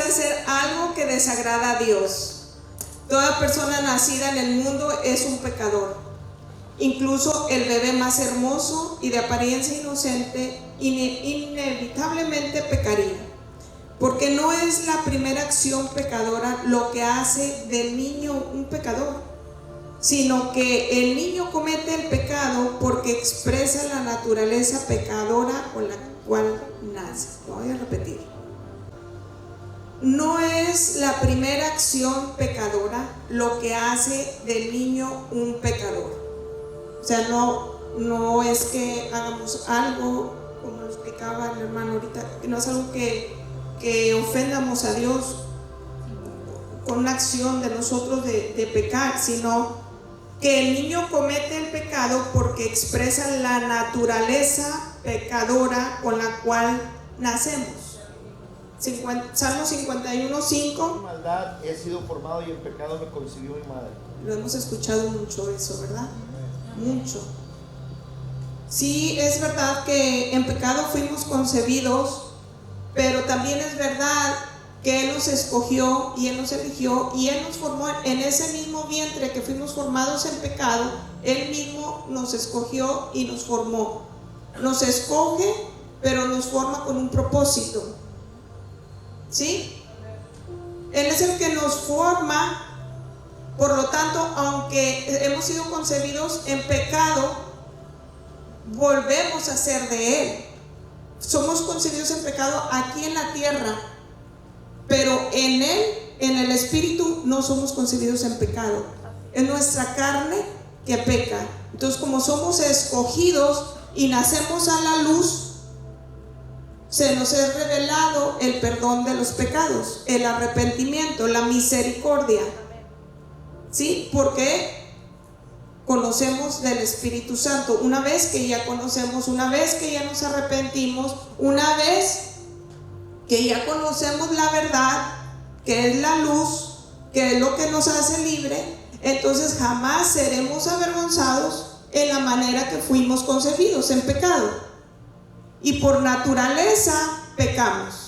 hacer algo que desagrada a Dios. Toda persona nacida en el mundo es un pecador. Incluso el bebé más hermoso y de apariencia inocente inevitablemente pecaría. Porque no es la primera acción pecadora lo que hace del niño un pecador, sino que el niño comete el pecado porque expresa la naturaleza pecadora con la cual nace. Lo voy a repetir. No es la primera acción pecadora lo que hace del niño un pecador. O sea, no es que hagamos algo, como lo explicaba el hermano ahorita, que no es algo que ofendamos a Dios con una acción de nosotros de pecar, sino que el niño comete el pecado porque expresa la naturaleza pecadora con la cual nacemos. Salmo 51:5. Maldad he sido formado y en pecado me concibió mi madre. Lo hemos escuchado mucho eso, ¿verdad? Mucho. Sí, es verdad que en pecado fuimos concebidos, pero también es verdad que Él nos escogió y Él nos eligió y Él nos formó en ese mismo vientre que fuimos formados en pecado. Él mismo nos escogió y nos formó. Nos escoge, pero nos forma con un propósito. ¿Sí? Él es el que nos forma. Por lo tanto, aunque hemos sido concebidos en pecado, volvemos a ser de Él. Somos concebidos en pecado aquí en la tierra, pero en Él, en el Espíritu, no somos concebidos en pecado. Es nuestra carne que peca. Entonces, como somos escogidos y nacemos a la luz, se nos es revelado el perdón de los pecados, el arrepentimiento, la misericordia. ¿Sí? Porque conocemos del Espíritu Santo. Una vez que ya conocemos, una vez que ya nos arrepentimos, una vez que ya conocemos la verdad, que es la luz, que es lo que nos hace libre, entonces jamás seremos avergonzados en la manera que fuimos concebidos, en pecado. Y por naturaleza pecamos.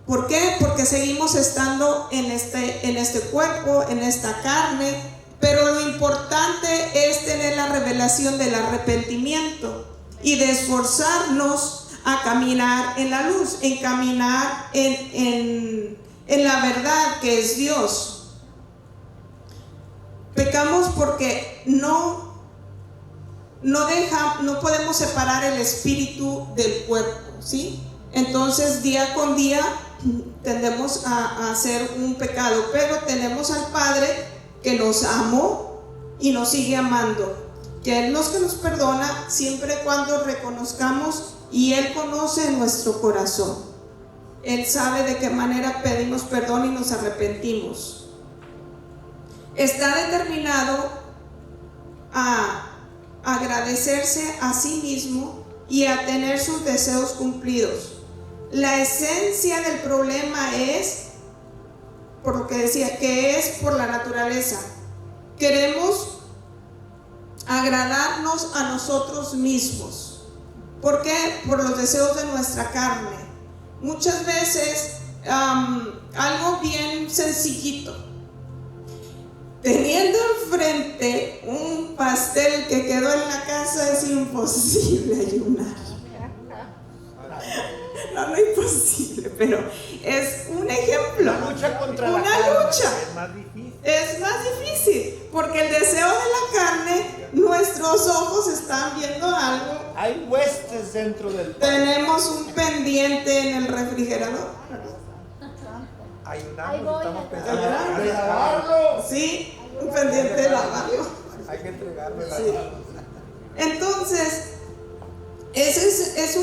¿Por qué? Porque seguimos estando en este cuerpo, en esta carne. Pero lo importante es tener la revelación del arrepentimiento y de esforzarnos a caminar en la luz, en caminar en la verdad que es Dios. Pecamos porque no podemos separar el espíritu del cuerpo, ¿sí? Entonces día con día tendemos a hacer un pecado, pero tenemos al Padre que nos amó y nos sigue amando, que Él que nos perdona siempre y cuando reconozcamos, y Él conoce nuestro corazón. Él sabe de qué manera pedimos perdón y nos arrepentimos. Está determinado a agradecerse a sí mismo y a tener sus deseos cumplidos. La esencia del problema es, por lo que decía, que es por la naturaleza. Queremos agradarnos a nosotros mismos. ¿Por qué? Por los deseos de nuestra carne. Muchas veces, algo bien sencillito. Teniendo enfrente un pastel que quedó en la casa, es imposible ayunar. No imposible, pero es un ejemplo. La lucha contra una la carne lucha. es más difícil. Es más difícil, porque el deseo de la carne, nuestros ojos están viendo algo. Hay huestes dentro del pan. Tenemos un pendiente en el refrigerador. Ayunamos, estamos pensando De lavarlo. Sí, un pendiente de lavarlo. hay que entregarle la Sí. Entonces, es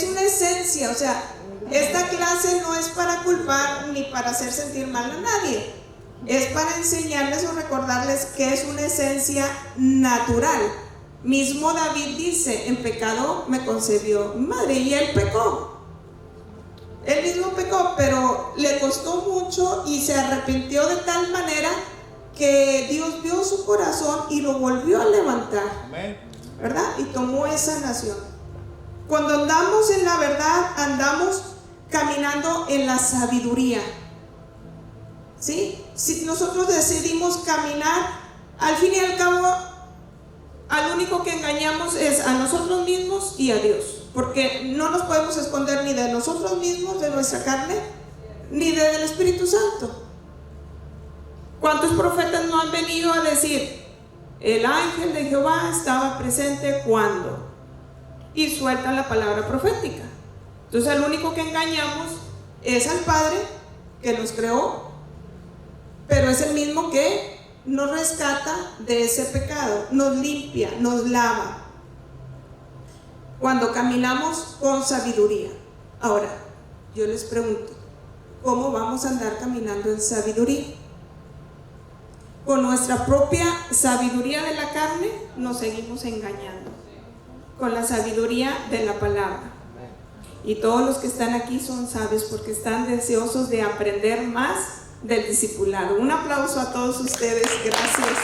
una esencia. O sea, esta clase no es para culpar ni para hacer sentir mal a nadie. Es para enseñarles o recordarles que es una esencia natural. Mismo David dice: en pecado me concebió mi madre. Y él pecó. Él mismo pecó, pero le costó mucho y se arrepintió de tal manera que Dios vio su corazón y lo volvió a levantar. Amén. ¿Verdad? Y tomó esa nación. Cuando andamos en la verdad, andamos caminando en la sabiduría. ¿Sí? Si nosotros decidimos caminar, al fin y al cabo, al único que engañamos es a nosotros mismos y a Dios, porque no nos podemos esconder ni de nosotros mismos, de nuestra carne, ni del Espíritu Santo. ¿Cuántos profetas no han venido a decir: el ángel de Jehová estaba presente cuando? Y sueltan la palabra profética. Entonces el único que engañamos es al Padre que nos creó, pero es el mismo que nos rescata de ese pecado, nos limpia, nos lava, cuando caminamos con sabiduría. Ahora, yo les pregunto, ¿cómo vamos a andar caminando en sabiduría? Con nuestra propia sabiduría de la carne nos seguimos engañando, con la sabiduría de la palabra. Y todos los que están aquí son sabios porque están deseosos de aprender más del discipulado. Un aplauso a todos ustedes, gracias.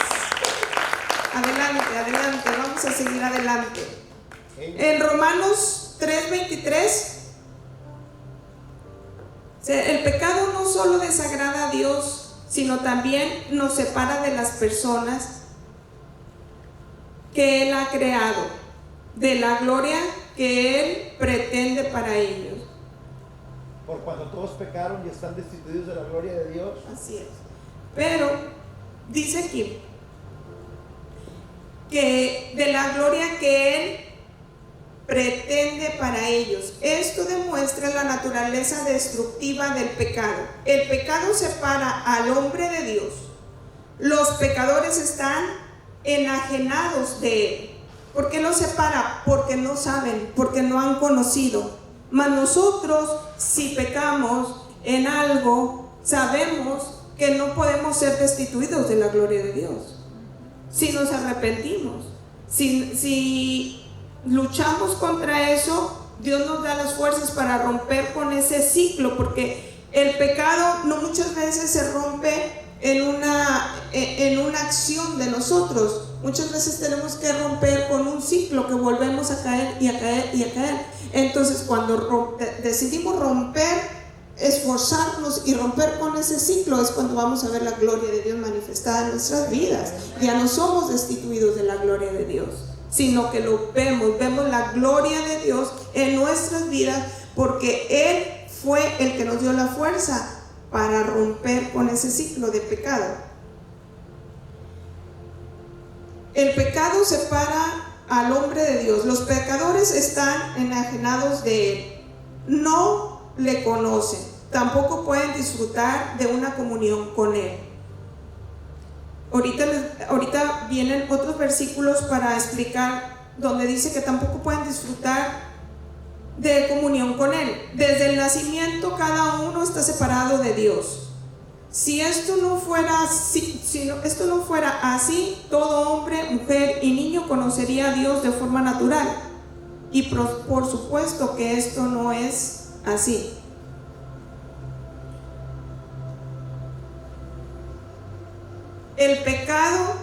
Adelante, adelante, vamos a seguir adelante. En Romanos 3:23, el pecado no solo desagrada a Dios, sino también nos separa de las personas que Él ha creado, de la gloria que Él pretende para ellos. Por cuando todos pecaron y están destituidos de la gloria de Dios. Así es. Pero dice aquí que de la gloria que Él pretende para ellos. Esto demuestra la naturaleza destructiva del pecado. El pecado separa al hombre de Dios. Los pecadores están enajenados de Él. ¿Por qué los separa? Porque no saben, porque no han conocido. Mas nosotros, si pecamos en algo, sabemos que no podemos ser destituidos de la gloria de Dios. Si nos arrepentimos, si luchamos contra eso, Dios nos da las fuerzas para romper con ese ciclo, porque el pecado no muchas veces se rompe en una acción de nosotros. Muchas veces tenemos que romper con un ciclo que volvemos a caer y a caer y a caer. Entonces cuando decidimos romper, esforzarnos y romper con ese ciclo, es cuando vamos a ver la gloria de Dios manifestada en nuestras vidas. Ya no somos destituidos de la gloria de Dios, sino que lo vemos la gloria de Dios en nuestras vidas, porque Él fue el que nos dio la fuerza para romper con ese ciclo de pecado. El pecado separa al hombre de Dios. Los pecadores están enajenados de Él, no le conocen, tampoco pueden disfrutar de una comunión con Él. Ahorita vienen otros versículos para explicar donde dice que tampoco pueden disfrutar de comunión con Él. Desde el nacimiento cada uno está separado de Dios. Si esto no fuera así, todo hombre, mujer y niño conocería a Dios de forma natural. Y por supuesto que esto no es así. El pecado,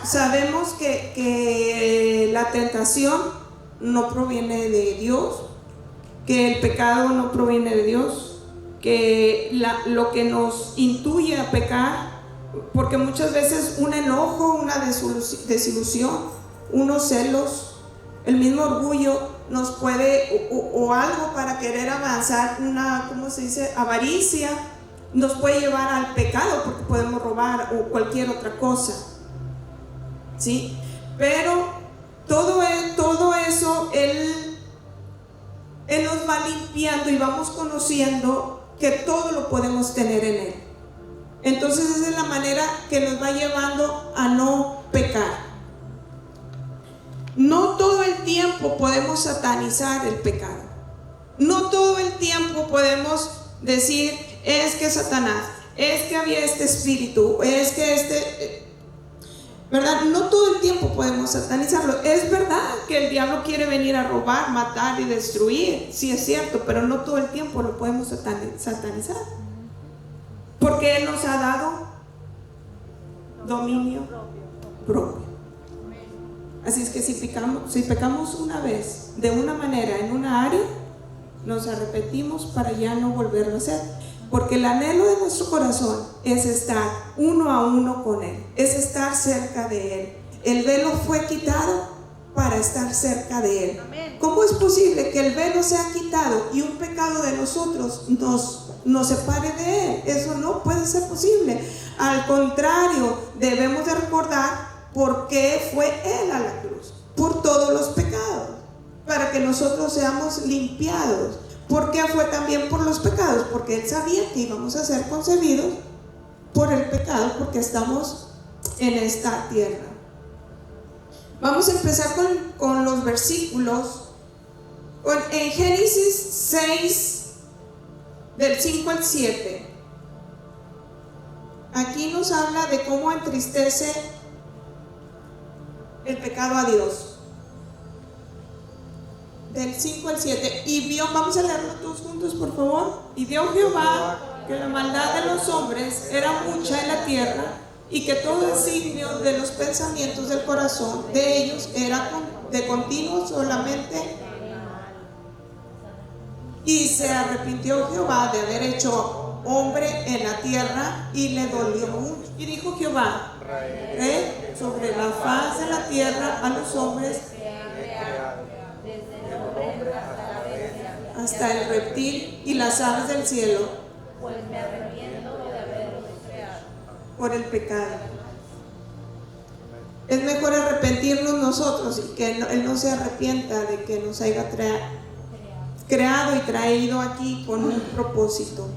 sabemos que la tentación no proviene de Dios, que el pecado no proviene de Dios, que lo que nos intuye a pecar, porque muchas veces un enojo, una desilusión, unos celos, el mismo orgullo nos puede, o algo para querer avanzar, avaricia, nos puede llevar al pecado, porque podemos robar o cualquier otra cosa, ¿sí? Pero todo eso Él nos va limpiando y vamos conociendo que todo lo podemos tener en Él. Entonces esa es la manera que nos va llevando a no pecar. No todo el tiempo podemos satanizar el pecado. No todo el tiempo podemos decir: es que Satanás, es que había este espíritu, es que ¿verdad? No todo el tiempo podemos satanizarlo. Es verdad que el diablo quiere venir a robar, matar y destruir, sí es cierto, pero no todo el tiempo lo podemos satanizar, porque Él nos ha dado dominio propio. Así es que si pecamos una vez de una manera en una área, nos arrepentimos para ya no volverlo a hacer. Porque el anhelo de nuestro corazón es estar uno a uno con Él, es estar cerca de Él. El velo fue quitado para estar cerca de Él. ¿Cómo es posible que el velo sea quitado y un pecado de nosotros nos separe de Él? Eso no puede ser posible. Al contrario, debemos de recordar por qué fue Él a la cruz, por todos los pecados, para que nosotros seamos limpiados. ¿Por qué fue también por los pecados? Porque Él sabía que íbamos a ser concebidos por el pecado, porque estamos en esta tierra. Vamos a empezar con los versículos. En Génesis 6, del 5 al 7. Aquí nos habla de cómo entristece el pecado a Dios. Del 5 al 7. Y vio, vamos a leerlo todos juntos, por favor. Y vio Jehová que la maldad de los hombres era mucha en la tierra, y que todo designio de los pensamientos del corazón de ellos era de continuo solamente. Y se arrepintió Jehová de haber hecho hombre en la tierra, y le dolió mucho. Y dijo Jehová: sobre la faz de la tierra a los hombres, hasta el reptil y las aves del cielo, pues me arrepiento de haberlos creado por el pecado. Es mejor arrepentirnos nosotros y que Él no se arrepienta de que nos haya creado y traído aquí con un propósito.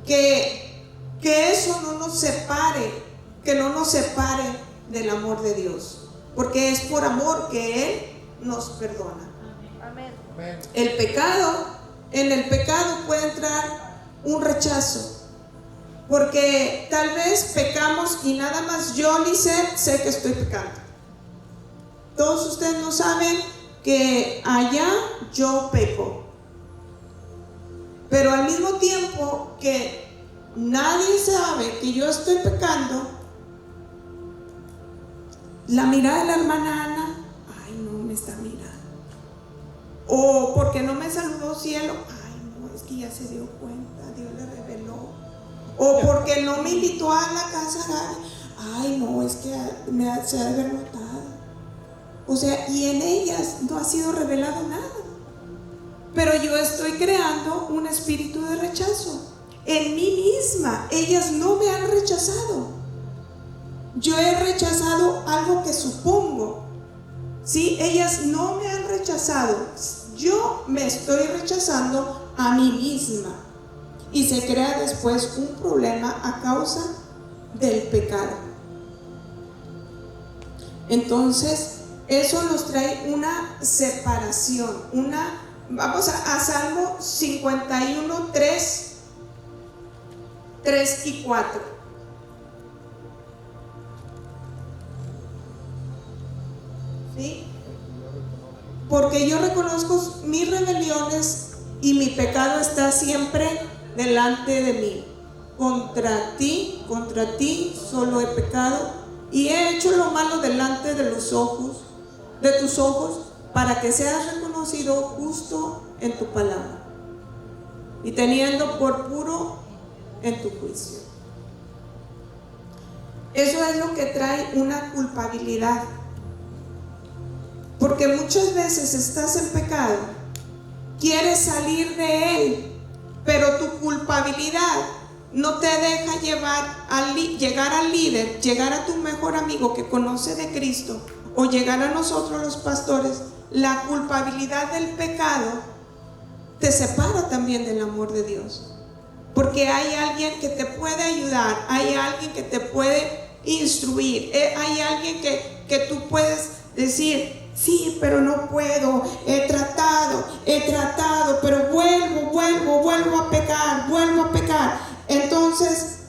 Que eso no nos separe, que no nos separe del amor de Dios, porque es por amor que Él nos perdona. El pecado, en el pecado puede entrar un rechazo, porque tal vez pecamos y nada más yo, Lisette, sé que estoy pecando. Todos ustedes no saben que allá yo peco, pero al mismo tiempo que nadie sabe que yo estoy pecando, la mirada de la hermana Ana, ay, no me está mirando. O porque no me saludó cielo, ay no, es que ya se dio cuenta, Dios le reveló. O porque no me invitó a la casa, ay no, es que se ha de haber notado. O sea, y en ellas no ha sido revelado nada. Pero yo estoy creando un espíritu de rechazo en mí misma. Ellas no me han rechazado. Yo he rechazado algo que supongo. Sí, ellas no me han rechazado. Yo me estoy rechazando a mí misma. Y se crea después un problema a causa del pecado. Entonces, eso nos trae una separación. Vamos a Salmo 51, 3 y 4. ¿Sí? Porque yo reconozco mis rebeliones y mi pecado está siempre delante de mí. Contra ti solo he pecado y he hecho lo malo delante de tus ojos, para que seas reconocido justo en tu palabra y teniendo por puro en tu juicio. Eso es lo que trae una culpabilidad. Porque muchas veces estás en pecado, quieres salir de él, pero tu culpabilidad no te deja llegar al líder, llegar a tu mejor amigo que conoce de Cristo, o llegar a nosotros los pastores. La culpabilidad del pecado te separa también del amor de Dios, porque hay alguien que te puede ayudar, hay alguien que te puede instruir, hay alguien que tú puedes decir: sí, pero no puedo, he tratado, pero vuelvo a pecar. Entonces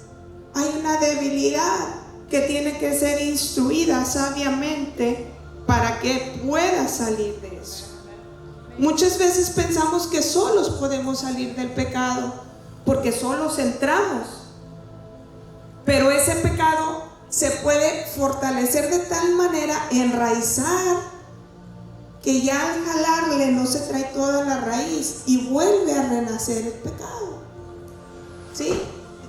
hay una debilidad que tiene que ser instruida sabiamente para que pueda salir de eso. Muchas veces pensamos que solos podemos salir del pecado, porque solos entramos, pero ese pecado se puede fortalecer de tal manera, enraizar, que ya al jalarle no se trae toda la raíz y vuelve a renacer el pecado. ¿Sí?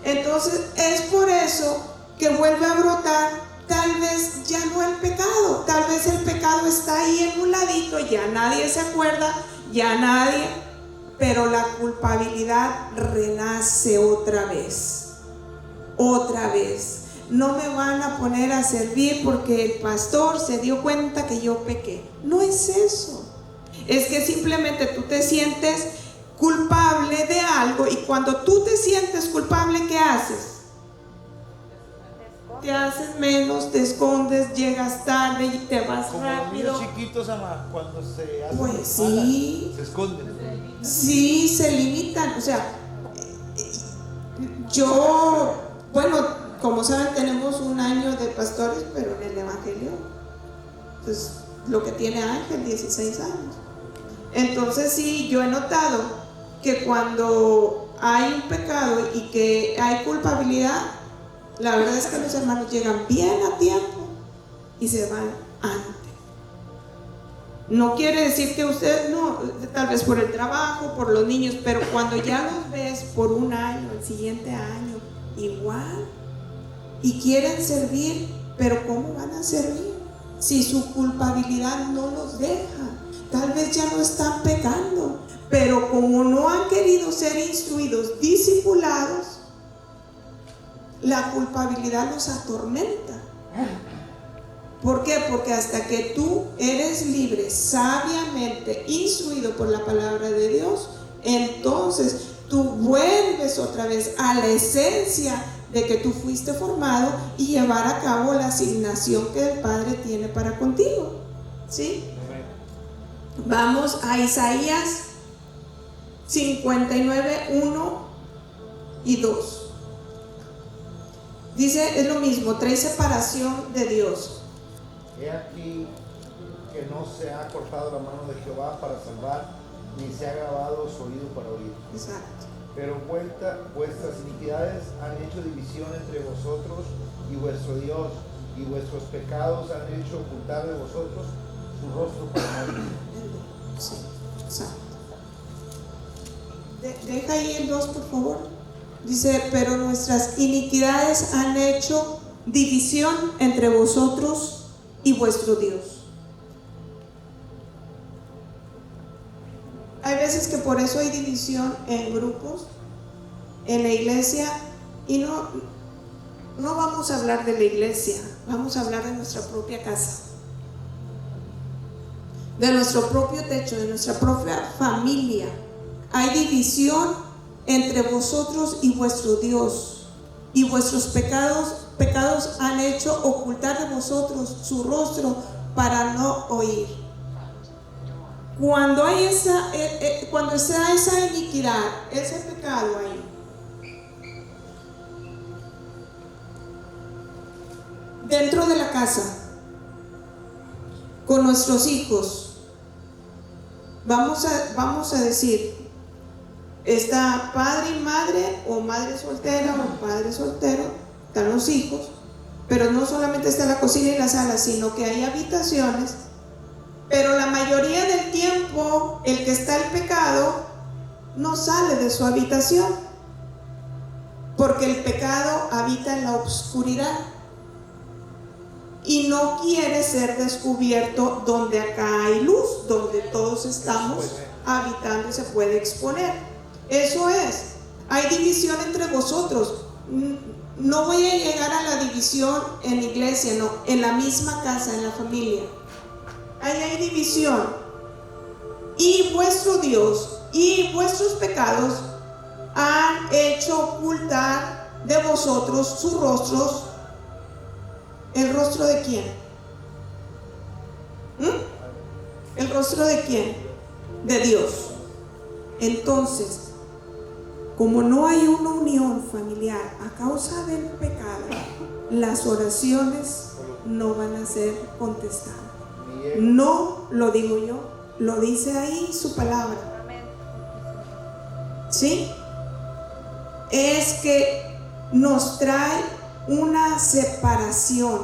Entonces es por eso que vuelve a brotar, tal vez ya no el pecado, tal vez el pecado está ahí en un ladito, ya nadie se acuerda, ya nadie, pero la culpabilidad renace otra vez. Otra vez. No me van a poner a servir porque el pastor se dio cuenta que yo pequé. No es eso. Es que simplemente tú te sientes culpable de algo, y cuando tú te sientes culpable, ¿qué haces? Te haces menos, te escondes, llegas tarde y te vas Como rápido. los niños chiquitos, ama, cuando se hacen Pues malas, sí. se esconden. Sí, se limitan. O sea, yo, bueno, como saben, tenemos un año de pastores, pero en el evangelio, pues lo que tiene Ángel, 16 años. Entonces sí, yo he notado que cuando hay un pecado y que hay culpabilidad, la verdad es que los hermanos llegan bien a tiempo y se van antes. No quiere decir que usted no, tal vez por el trabajo, por los niños, pero cuando ya los ves por un año, el siguiente año, igual, y quieren servir, pero ¿cómo van a servir si su culpabilidad no los deja? Tal vez ya no están pecando, pero como no han querido ser instruidos, discipulados, la culpabilidad los atormenta. ¿Por qué? Porque hasta que tú eres libre, sabiamente instruido por la palabra de Dios, entonces tú vuelves otra vez a la esencia de que tú fuiste formado y llevar a cabo la asignación que el Padre tiene para contigo. ¿Sí? Vamos a Isaías 59, 1 y 2. Dice, es lo mismo, trae separación de Dios. He aquí que no se ha cortado la mano de Jehová para salvar, ni se ha grabado su oído para oír. Exacto. Pero vuestras iniquidades han hecho división entre vosotros y vuestro Dios, y vuestros pecados han hecho ocultar de vosotros su rostro para morir. Sí, exacto. Deja ahí el 2, por favor. Dice, pero nuestras iniquidades han hecho división entre vosotros y vuestro Dios. Hay veces que por eso hay división en grupos, en la iglesia, y no vamos a hablar de la iglesia, vamos a hablar de nuestra propia casa, de nuestro propio techo, de nuestra propia familia. Hay división entre vosotros y vuestro Dios, y vuestros pecados han hecho ocultar de vosotros su rostro para no oír. Cuando hay cuando está esa iniquidad, ese pecado ahí, dentro de la casa, con nuestros hijos, vamos a decir, está padre y madre, o madre soltera o padre soltero, están los hijos, pero no solamente está la cocina y la sala, sino que hay habitaciones, pero la mayoría del tiempo el que está el pecado no sale de su habitación, porque el pecado habita en la oscuridad y no quiere ser descubierto donde acá hay luz, donde todos estamos habitando y se puede exponer. Eso es, hay división entre vosotros. No voy a llegar a la división en la iglesia, no, en la misma casa, en la familia. Ahí hay división. Y vuestro Dios y vuestros pecados han hecho ocultar de vosotros sus rostros. ¿El rostro de quién? ¿El rostro de quién? De Dios. Entonces, como no hay una unión familiar a causa del pecado, las oraciones no van a ser contestadas. No lo digo yo, lo dice ahí su palabra. ¿Sí? Es que nos trae una separación.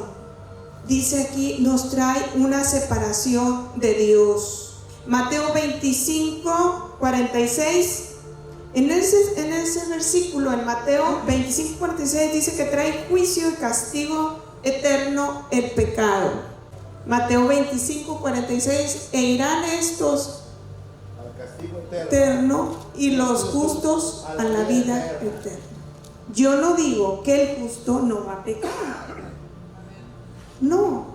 dice aquí, nos trae una separación de Dios. Mateo 25, 46. En ese versículo, en Mateo 25, 46, dice que trae juicio y castigo eterno el pecado. Mateo 25, 46, e irán estos al castigo eterno eterno y los justos a la vida eterna. Yo no digo que el justo no va a pecar, no,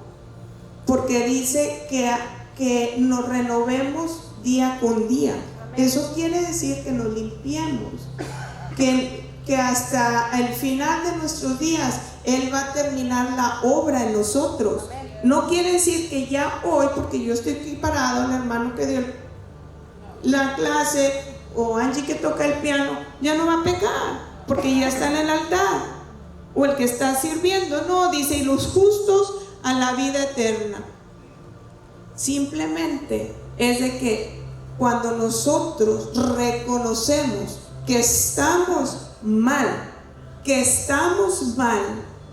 porque dice que nos renovemos día con día. Eso quiere decir que nos limpiemos, que hasta el final de nuestros días Él va a terminar la obra en nosotros. No quiere decir que ya hoy, porque yo estoy aquí parado, el hermano que dio la clase o Angie que toca el piano, ya no va a pecar, porque ya está en el altar, o el que está sirviendo. No, dice, y los justos a la vida eterna. Simplemente es de que cuando nosotros reconocemos que estamos mal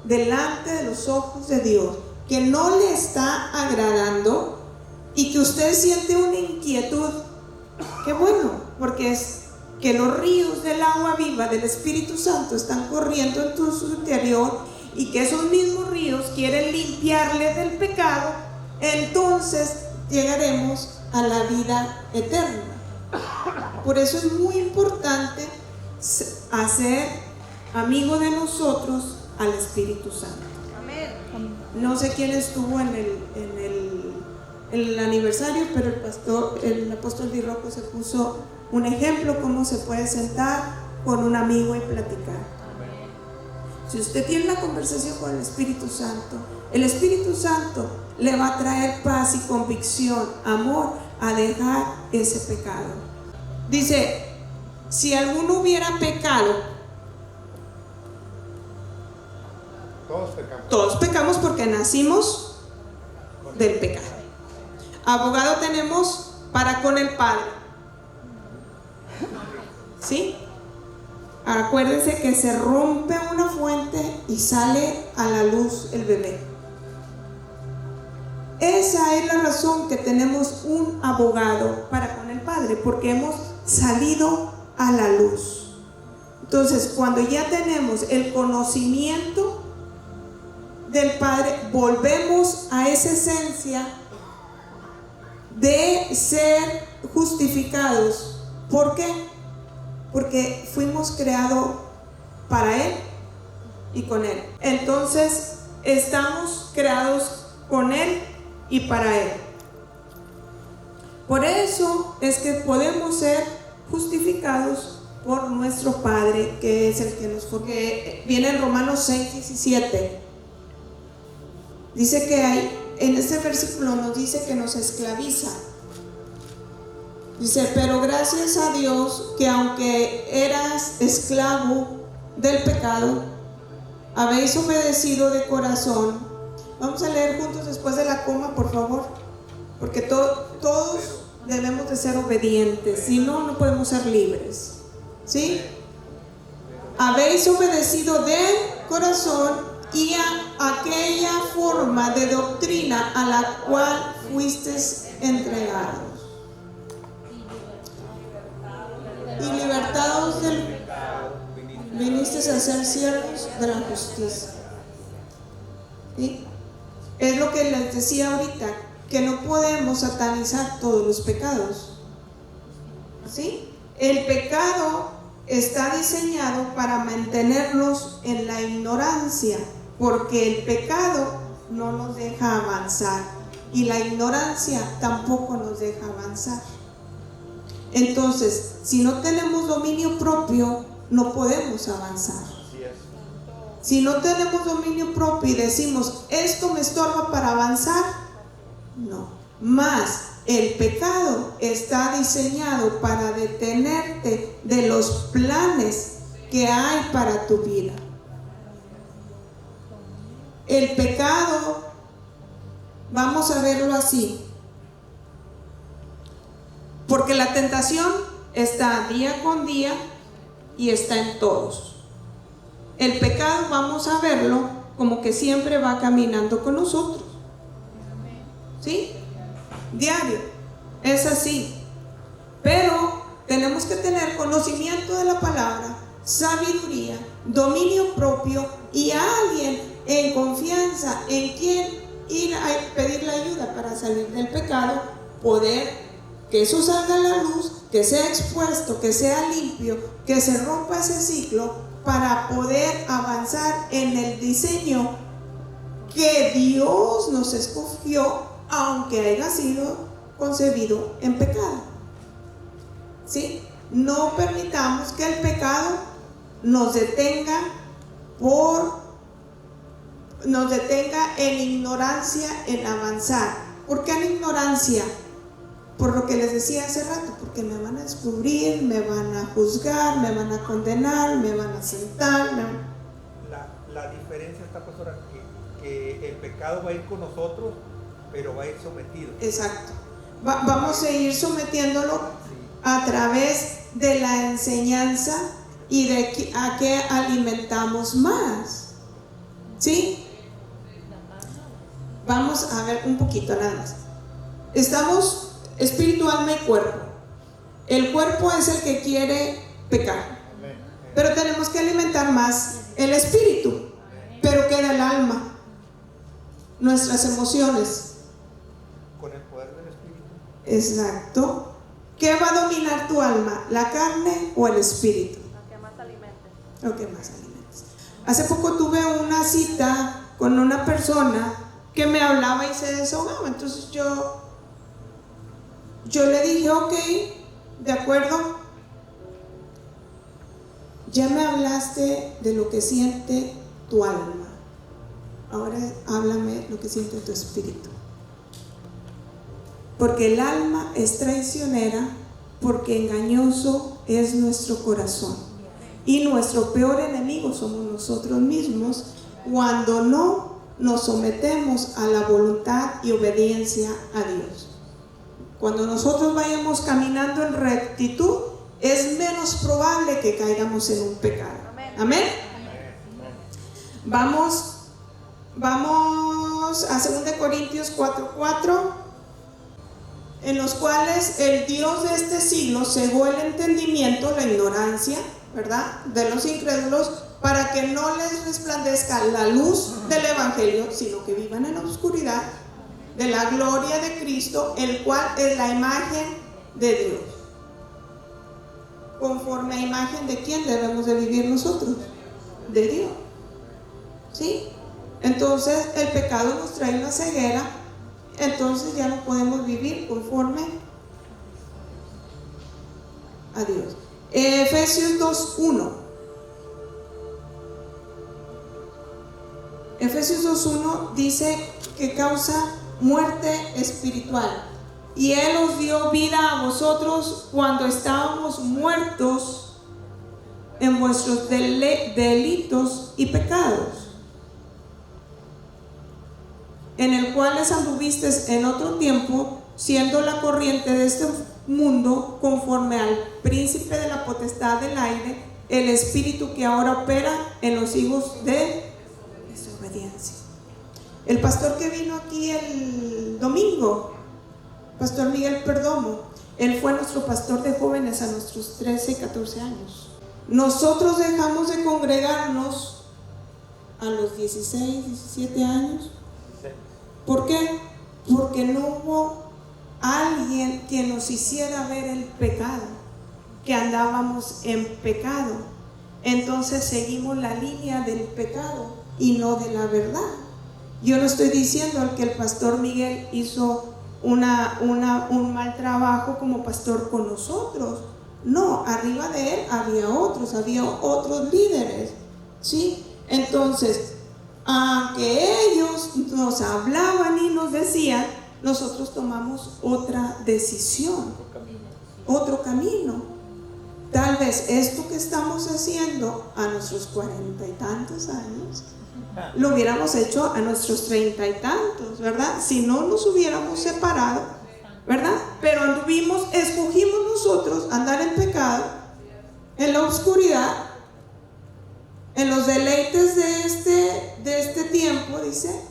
delante de los ojos de Dios, que no le está agradando y que usted siente una inquietud, qué bueno, porque es que los ríos del agua viva del Espíritu Santo están corriendo en su interior y que esos mismos ríos quieren limpiarle del pecado, entonces llegaremos a la vida eterna. Por eso es muy importante hacer amigo de nosotros al Espíritu Santo. No sé quién estuvo en el aniversario, pero el apóstol Di Rocco se puso un ejemplo cómo se puede sentar con un amigo y platicar. Si usted tiene una conversación con el Espíritu Santo le va a traer paz y convicción, amor, a dejar ese pecado. Dice, si alguno hubiera pecado, todos pecamos porque nacimos del pecado. Abogado tenemos para con el Padre, ¿sí? Acuérdense que se rompe una fuente y sale a la luz el bebé. Esa es la razón que tenemos un abogado para con el Padre, porque hemos salido a la luz. Entonces, cuando ya tenemos el conocimiento del Padre, volvemos a esa esencia de ser justificados. ¿Por qué? Porque fuimos creados para Él y con Él. Entonces, estamos creados con Él y para Él. Por eso es que podemos ser justificados por nuestro Padre, que es el que nos forma. Viene en Romanos 6, 17. Dice que hay, en este versículo nos dice que nos esclaviza. Dice, pero gracias a Dios que aunque eras esclavo del pecado, habéis obedecido de corazón. Vamos a leer juntos después de la coma, por favor, porque todos debemos de ser obedientes, si no, no podemos ser libres, ¿sí? Habéis obedecido de corazón y a aquella forma de doctrina a la cual fuisteis entregados. Y libertados del vinisteis a ser siervos de la justicia. ¿Sí? Es lo que les decía ahorita, que no podemos satanizar todos los pecados. ¿Sí? El pecado está diseñado para mantenernos en la ignorancia, porque el pecado no nos deja avanzar y la ignorancia tampoco nos deja avanzar. Entonces, si no tenemos dominio propio, no podemos avanzar. Si no tenemos dominio propio y decimos, esto me estorba para avanzar, no. Más, el pecado está diseñado para detenerte de los planes que hay para tu vida. El pecado, vamos a verlo así, porque la tentación está día con día y está en todos. El pecado, vamos a verlo como que siempre va caminando con nosotros. ¿sí? Diario, es así. Pero tenemos que tener conocimiento de la palabra, sabiduría, dominio propio y a alguien en confianza en quien ir a pedirle ayuda para salir del pecado, poder que eso salga a la luz, que sea expuesto, que sea limpio, que se rompa ese ciclo para poder avanzar en el diseño que Dios nos escogió, aunque haya sido concebido en pecado. ¿Sí? No permitamos que el pecado nos detenga en ignorancia en avanzar. ¿Por qué en ignorancia? Por lo que les decía hace rato, porque me van a descubrir, me van a juzgar, me van a condenar, me van a sentar. La diferencia está, pastora, que el pecado va a ir con nosotros, pero va a ir sometido. Exacto. Vamos a ir sometiéndolo a través de la enseñanza y de a qué alimentamos más. ¿Sí? Vamos a ver un poquito nada más. Estamos espíritu, alma y cuerpo. El cuerpo es el que quiere pecar, pero tenemos que alimentar más el espíritu. Pero queda el alma, nuestras emociones. Con el poder del espíritu. Exacto. ¿Qué va a dominar tu alma? ¿La carne o el espíritu? Lo que más alimentes. Lo que más alimentes. Hace poco tuve una cita con una persona que me hablaba y se desahogaba. Entonces yo le dije, ok, de acuerdo, ya me hablaste de lo que siente tu alma, ahora háblame lo que siente tu espíritu. Porque el alma es traicionera, porque engañoso es nuestro corazón. Y nuestro peor enemigo somos nosotros mismos cuando no nos sometemos a la voluntad y obediencia a Dios. Cuando nosotros vayamos caminando en rectitud, es menos probable que caigamos en un pecado. Amén. Vamos a 2 Corintios 4:4, en los cuales el Dios de este siglo cegó el entendimiento, la ignorancia, ¿verdad?, de los incrédulos, para que no les resplandezca la luz del evangelio, sino que vivan en la oscuridad de la gloria de Cristo, el cual es la imagen de Dios. ¿Conforme a imagen de quién debemos de vivir nosotros? De Dios. ¿Sí? Entonces el pecado nos trae una ceguera, entonces ya no podemos vivir conforme a Dios. Efesios 2:1. Efesios 2:1 dice que causa muerte espiritual, y Él os dio vida a vosotros cuando estábamos muertos en vuestros delitos y pecados, en el cual les anduvisteis en otro tiempo, siendo la corriente de este mundo, conforme al príncipe de la potestad del aire, el espíritu que ahora opera en los hijos de desobediencia. El pastor que vino aquí el domingo, Pastor Miguel Perdomo, él fue nuestro pastor de jóvenes a nuestros 13 y 14 años. Nosotros dejamos de congregarnos a los 16, 17 años. ¿Por qué? Porque no hubo alguien que nos hiciera ver el pecado, que andábamos en pecado. Entonces seguimos la línea del pecado y no de la verdad. Yo no estoy diciendo que el pastor Miguel hizo un mal trabajo como pastor con nosotros. No, arriba de él había otros líderes, ¿sí? Entonces, aunque ellos nos hablaban y nos decían, nosotros tomamos otra decisión, otro camino. Tal vez esto que estamos haciendo a nuestros 40 y tantos años lo hubiéramos hecho a nuestros 30 y tantos, ¿verdad? Si no nos hubiéramos separado, ¿verdad? Pero escogimos nosotros andar en pecado, en la oscuridad, en los deleites de este tiempo, dice,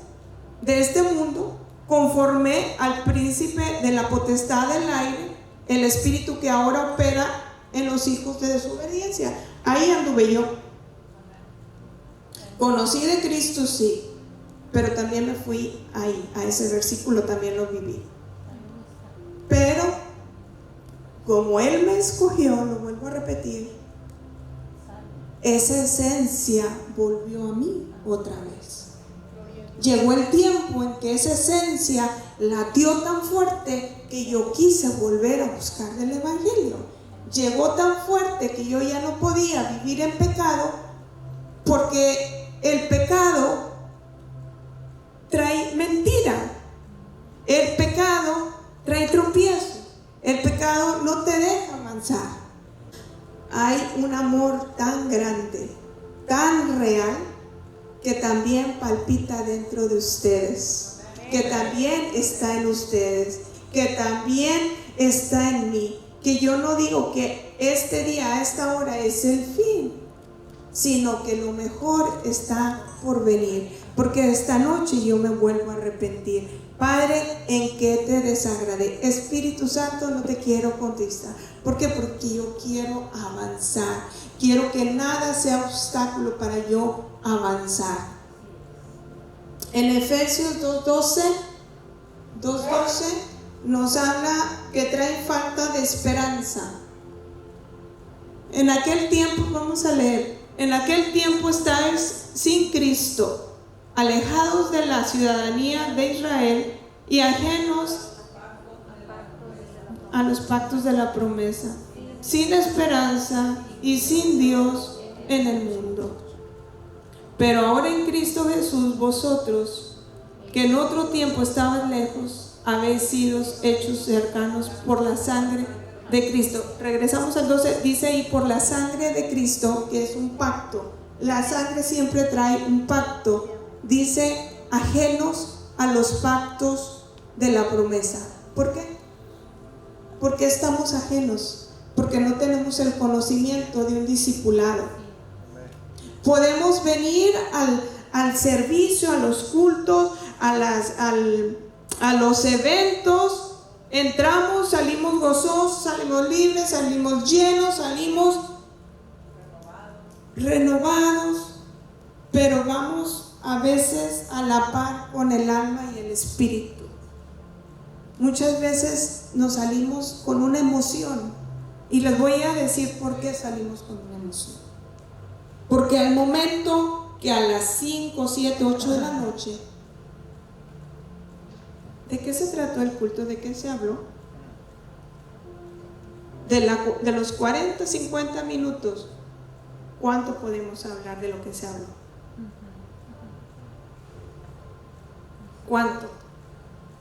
de este mundo, conforme al príncipe de la potestad del aire, el espíritu que ahora opera en los hijos de desobediencia. Ahí anduve yo. Conocí de Cristo, sí, pero también me fui ahí, a ese versículo también lo viví. Pero como Él me escogió, lo vuelvo a repetir, esa esencia volvió a mí otra vez. Llegó el tiempo en que esa esencia latió tan fuerte que yo quise volver a buscar del Evangelio. Llegó tan fuerte que yo ya no podía vivir en pecado, porque el pecado trae mentira, el pecado trae tropiezo, el pecado no te deja avanzar. Hay un amor tan grande, tan real, que también palpita dentro de ustedes, que también está en ustedes, que también está en mí, que yo no digo que este día, a esta hora es el fin, sino que lo mejor está por venir, porque esta noche yo me vuelvo a arrepentir. Padre, ¿en qué te desagradé? Espíritu Santo, no te quiero contristar. ¿Por qué? Porque yo quiero avanzar. Quiero que nada sea obstáculo para yo avanzar. En Efesios 2:12 nos habla que trae falta de esperanza. En aquel tiempo, vamos a leer, en aquel tiempo estáis sin Cristo, alejados de la ciudadanía de Israel y ajenos a los pactos de la promesa, sin esperanza y sin Dios en el mundo. Pero ahora en Cristo Jesús, vosotros, que en otro tiempo estabais lejos, habéis sido hechos cercanos por la sangre de Cristo. Regresamos al 12, dice, y por la sangre de Cristo, que es un pacto. La sangre siempre trae un pacto. Dice, ajenos a los pactos de la promesa. ¿Por qué? Porque estamos ajenos, porque no tenemos el conocimiento de un discipulado. Podemos venir al servicio, a los cultos, a los eventos. Entramos, salimos gozosos, salimos libres, salimos llenos, salimos renovados, pero vamos a veces a la par con el alma y el espíritu. Muchas veces nos salimos con una emoción, y les voy a decir por qué salimos con una emoción. Porque al momento que a las 5, 7, 8 de la noche, ¿de qué se trató el culto? ¿De qué se habló? De los 40, 50 minutos, ¿cuánto podemos hablar de lo que se habló? ¿Cuánto?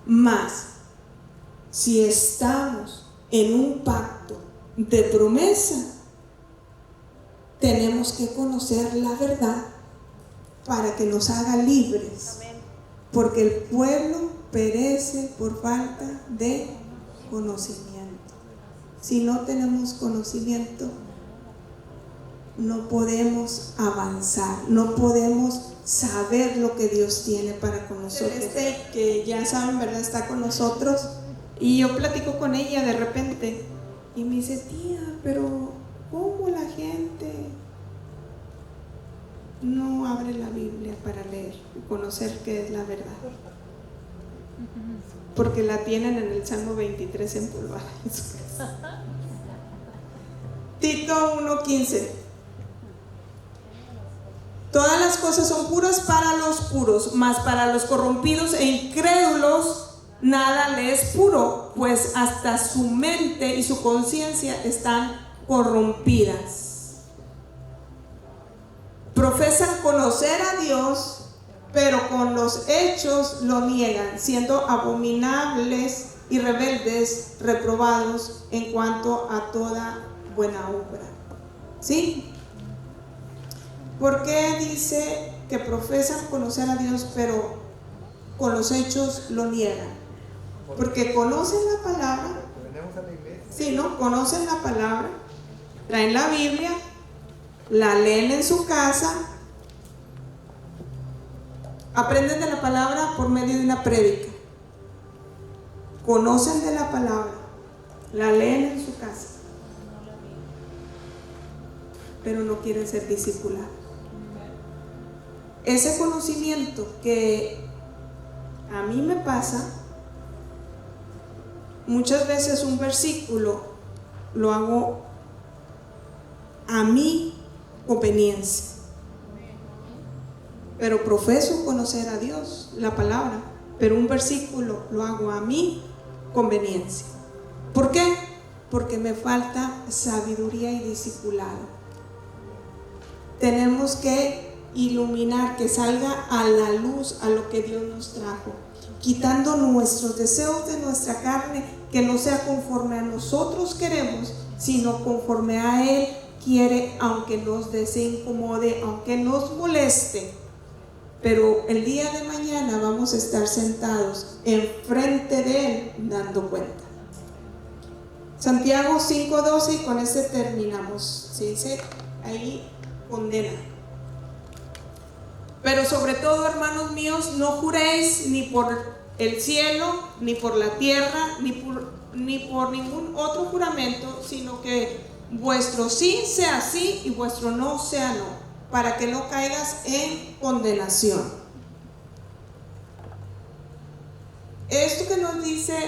Más si estamos en un pacto de promesa, tenemos que conocer la verdad para que nos haga libres. Porque el pueblo perece por falta de conocimiento. Si no tenemos conocimiento, no podemos avanzar, no podemos saber lo que Dios tiene para con nosotros. Que ya saben, ¿verdad? Está con nosotros, y yo platico con ella de repente y me dice, tía, pero ¿cómo la gente no abre la Biblia para leer y conocer qué es la verdad? Porque la tienen en el Salmo 23 empolvada en su casa. Tito 1:15. Todas las cosas son puras para los puros, mas para los corrompidos e incrédulos nada le es puro, pues hasta su mente y su conciencia están corrompidas. Profesan conocer a Dios, pero con los hechos lo niegan, siendo abominables y rebeldes, reprobados en cuanto a toda buena obra. ¿Sí? ¿Por qué dice que profesan conocer a Dios, pero con los hechos lo niegan? Porque conocen la palabra. Sí, ¿no? Conocen la palabra, traen la Biblia, la leen en su casa, aprenden de la palabra por medio de una prédica, conocen de la palabra, la leen en su casa, pero no quieren ser discipulados. Ese conocimiento que a mí me pasa, muchas veces un versículo lo hago a mi conveniencia, pero profeso conocer a Dios, la palabra, pero un versículo lo hago a mi conveniencia. ¿Por qué? Porque me falta sabiduría y discipulado. Tenemos que iluminar, que salga a la luz a lo que Dios nos trajo, quitando nuestros deseos de nuestra carne, que no sea conforme a nosotros queremos, sino conforme a Él quiere, aunque nos desincomode, aunque nos moleste. Pero el día de mañana vamos a estar sentados enfrente de Él dando cuenta. Santiago 5:12, y con este terminamos. ¿Sí? Dice ahí, condena. Pero sobre todo, hermanos míos, no juréis ni por el cielo, ni por la tierra, ni por ningún otro juramento, sino que vuestro sí sea sí y vuestro no sea no, para que no caigas en condenación. Esto que nos dice,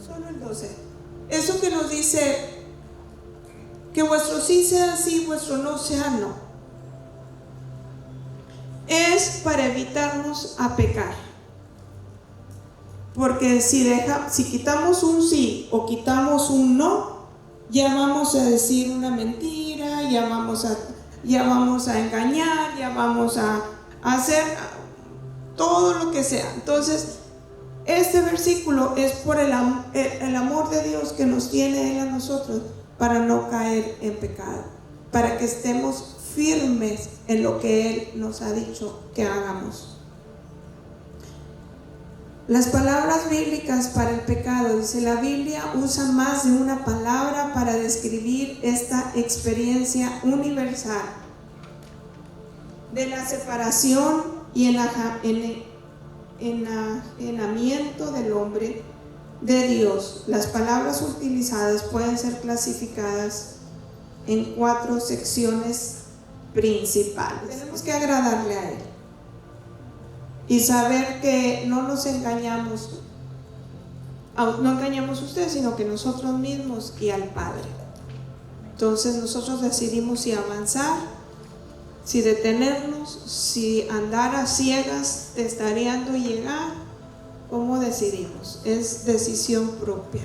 solo el 12, esto que nos dice que vuestro sí sea sí y vuestro no sea no, es para evitarnos a pecar. Porque si quitamos un sí o quitamos un no, ya vamos a decir una mentira, ya vamos a engañar, ya vamos a hacer todo lo que sea. Entonces, este versículo es por el amor de Dios que nos tiene Él a nosotros, para no caer en pecado, para que estemos firmes en lo que Él nos ha dicho que hagamos. Las palabras bíblicas para el pecado, dice la Biblia, usa más de una palabra para describir esta experiencia universal de la separación y enajenamiento del hombre de Dios. Las palabras utilizadas pueden ser clasificadas en 4 secciones principales. Tenemos que agradarle a Él y saber que no nos engañamos, no engañamos a ustedes, sino que nosotros mismos y al Padre. Entonces nosotros decidimos si avanzar, si detenernos, si andar a ciegas, testareando y llegar. ¿Cómo decidimos? Es decisión propia.